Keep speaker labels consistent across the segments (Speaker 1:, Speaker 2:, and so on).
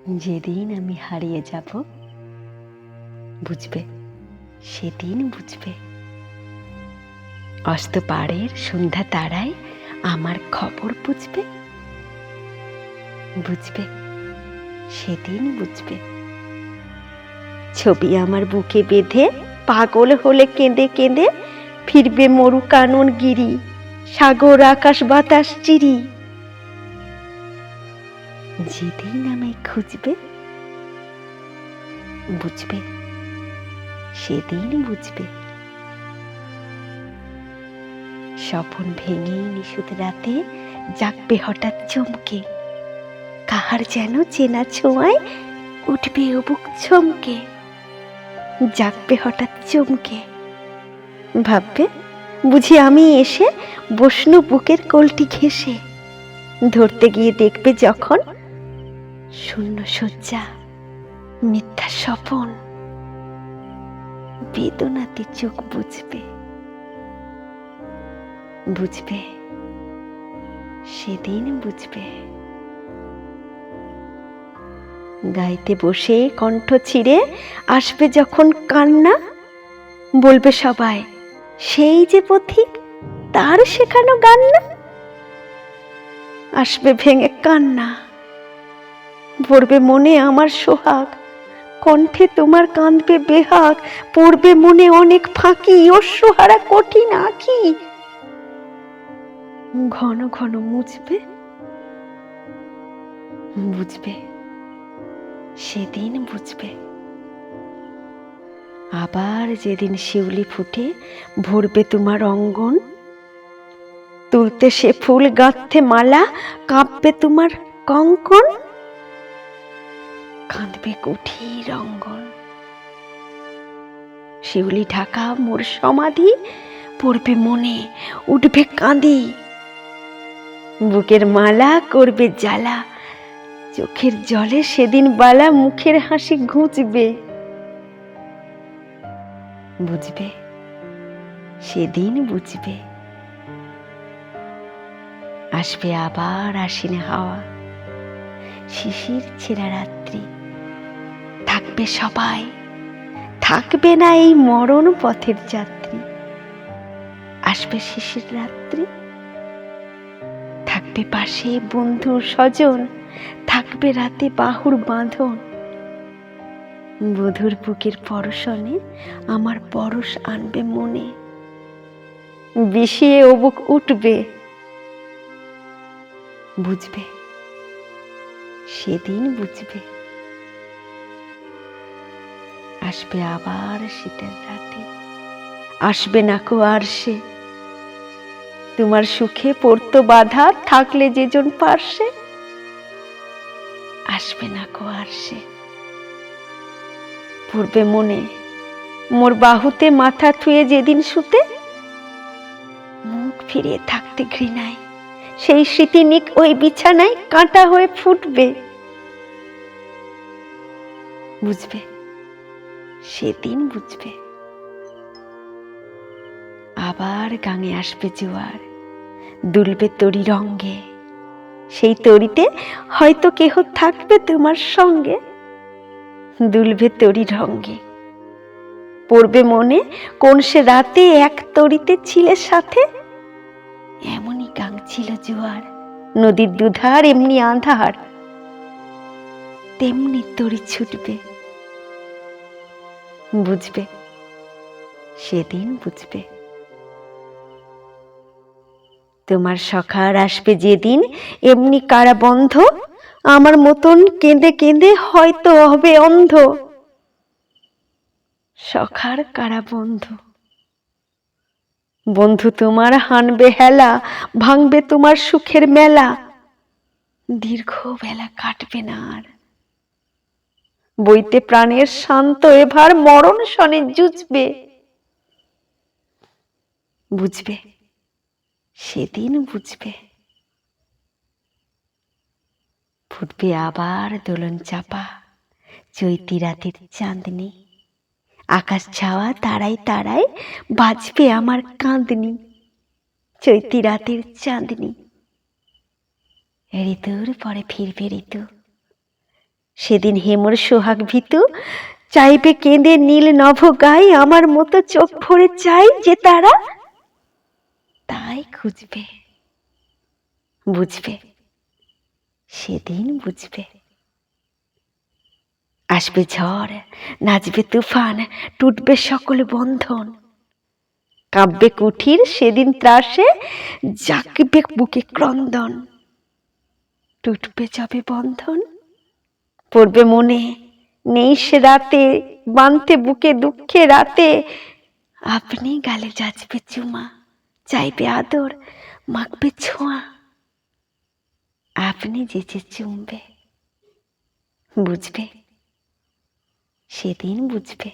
Speaker 1: যেদিন আমি হারিয়ে যাব বুঝবে, সেদিন বুঝবে। অস্ত পাড়ের সন্ধ্যা তারায় আমার খবর বুঝবে, বুঝবে, সেদিন বুঝবে। ছবি আমার বুকে বেঁধে পাগল হলে কেঁদে কেঁদে ফিরবে মরু কানন গিরি, সাগর আকাশ বাতাস চিরি। যেদিন আমায় খুঁজবে বুঝবে, সেদিন বুঝবে। স্বপন ভেঙে নিশুত রাতে জাগবে হঠাৎ চমকে, কাহার যেন চেনা ছোঁয়ায় উঠবে বুক চমকে। জাগবে হঠাৎ চমকে, ভাববে বুঝি আমি এসে বসনু বুকের কোলটি ঘেঁষে। ধরতে গিয়ে দেখবে যখন শূন্য শয্যা, মিথ্যা স্বপন, বেদনাতে চোখ বুঝবে, বুঝবে, সেদিন বুঝবে। গাইতে বসে কণ্ঠ ছিঁড়ে আসবে যখন কান্না, বলবে সবাই সেই যে পথিক, তার শেখানো গান না। আসবে ভেঙে কান্না, ভরবে মনে আমার সোহাগ, কণ্ঠে তোমার কাঁদবে বেহাগ। পড়বে মনে অনেক ফাঁকি, অশ্রুহারা কঠিন আঁখি। ঘন ঘন মুছবে, বুঝবে, সেদিন বুঝবে। আবার যেদিন শিউলি ফুটে ভরবে তোমার অঙ্গন, তুলতে সে ফুল গাঁথতে মালা, কাঁপবে তোমার কঙ্কন। কাঁদবে কুঠির অঙ্গন, শিউলি ঢাকা মোর সমাধি, পড়বে মনে উঠবে কাঁদি। বুকের মালা করবে জ্বালা, চোখের জলে সেদিন বালা, মুখের হাসি ঘুচবে, বুঝবে, সেদিন বুঝবে। আসবে আবার আশ্বিনে হাওয়া, শিশির ছেঁড়া রাত্রি। থাকবে সবাই, থাকবে না এই মরণ পথের যাত্রী। আসবে শিশির রাত্রি, থাকবে পাশে বন্ধু স্বজন, থাকবে রাতে বাহুর বাঁধন। বধুর বুকের পরশনে আমার পরশ আনবে মনে, বিষিয়ে ও বুক উঠবে, বুঝবে, সেদিন বুঝবে। আসবে আবার শীতের রাতে, আসবে না কো আর সে। তোমার সুখে পড়তো বাধা, থাকলে যেজন পার্শ্বে। আসবে না কো আর সে। পড়বে মনে মোর বাহুতে মাথা থুয়ে যেদিন শুতে, মুখ ফিরিয়ে থাকতে ঘৃণায় সেই স্মৃতিনিক ওই বিছানায় কাঁটা হয়ে ফুটবে, বুঝবে, সেদিন বুঝবে। আবার গাঙে আসবে জোয়ার, দুলবে তরি রঙ্গে, সেই তরিতে হয়তো কেহ থাকবে তোমার সঙ্গে। দুলবে তরি রঙ্গে, পড়বে মনে কোন সে রাতে এক তরিতে ছিলে সাথে। এমনই গাং ছিল জোয়ার, নদীর দুধার এমনি আঁধার, তেমনি তরি ছুটবে, বুঝবে, সেদিন বুঝবে। তোমার সখার আসবে যেদিন এমনি কারাবন্ধ, আমার মতন কেঁদে কেঁদে হয়তো হবে অন্ধ। সখার কারাবন্ধ, বন্ধু তোমার হানবে হেলা, ভাঙবে তোমার সুখের মেলা। দীর্ঘ বেলা কাটবে না আর, বইতে প্রাণের শান্ত এভার মরণ শনে জুঝবে, বুঝবে, সেদিন বুঝবে। ফুটবে আবার দোলন চাপা, চৈতি রাতের চাঁদনি। আকাশ ছাওয়া তারায় তারায় বাজবে আমার কাঁদনি। চৈতি রাতের চাঁদনি। ঋতুর পরে ফিরবে ঋতু, সেদিন হেমর সোহাগ ভীতু চাইবে কেঁদে নীল নভ গাই, আমার মতো চোখ ভরে চাই যে তারা তাই খুঁজবে, বুঝবে, সেদিন বুঝবে। আসবে ঝড়, নাচবে তুফান, টুটবে সকল বন্ধন, কাঁপবে কুঠির সেদিন ত্রাসে, জাগবে বুকে ক্রন্দন। টুটবে যবে বন্ধন, পড়বে মনে নেই সে রাতে, বাঁধতে বুকে দুঃখে রাতে, আপনি গালে যাচবে চুমা, চাইবে আদর, মাখবে ছোঁয়া, আপনি যেচে চুমবে, বুঝবে, সেদিন বুঝবে।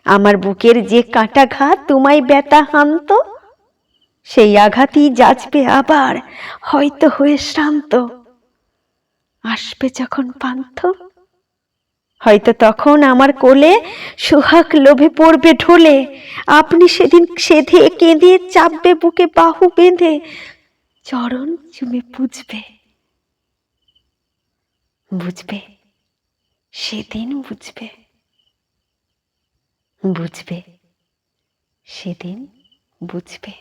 Speaker 1: আমার বুকের যে কাটা ঘাত তোমায় ব্যথা হানত, সেই আঘাতই যাচবে আবার, হয়তো হয়ে শ্রান্ত। আসবে যখন পান্থ, হয়তো তখন আমার কোলে সোহাগ লোভে পড়বে ঢলে, আপনি সেদিন সেধে কেঁদে চাপবে বুকে বাহু বেঁধে, চরণ চুমে বুঝবে, বুঝবে, সেদিন বুঝবে, বুঝবে, সেদিন বুঝবে।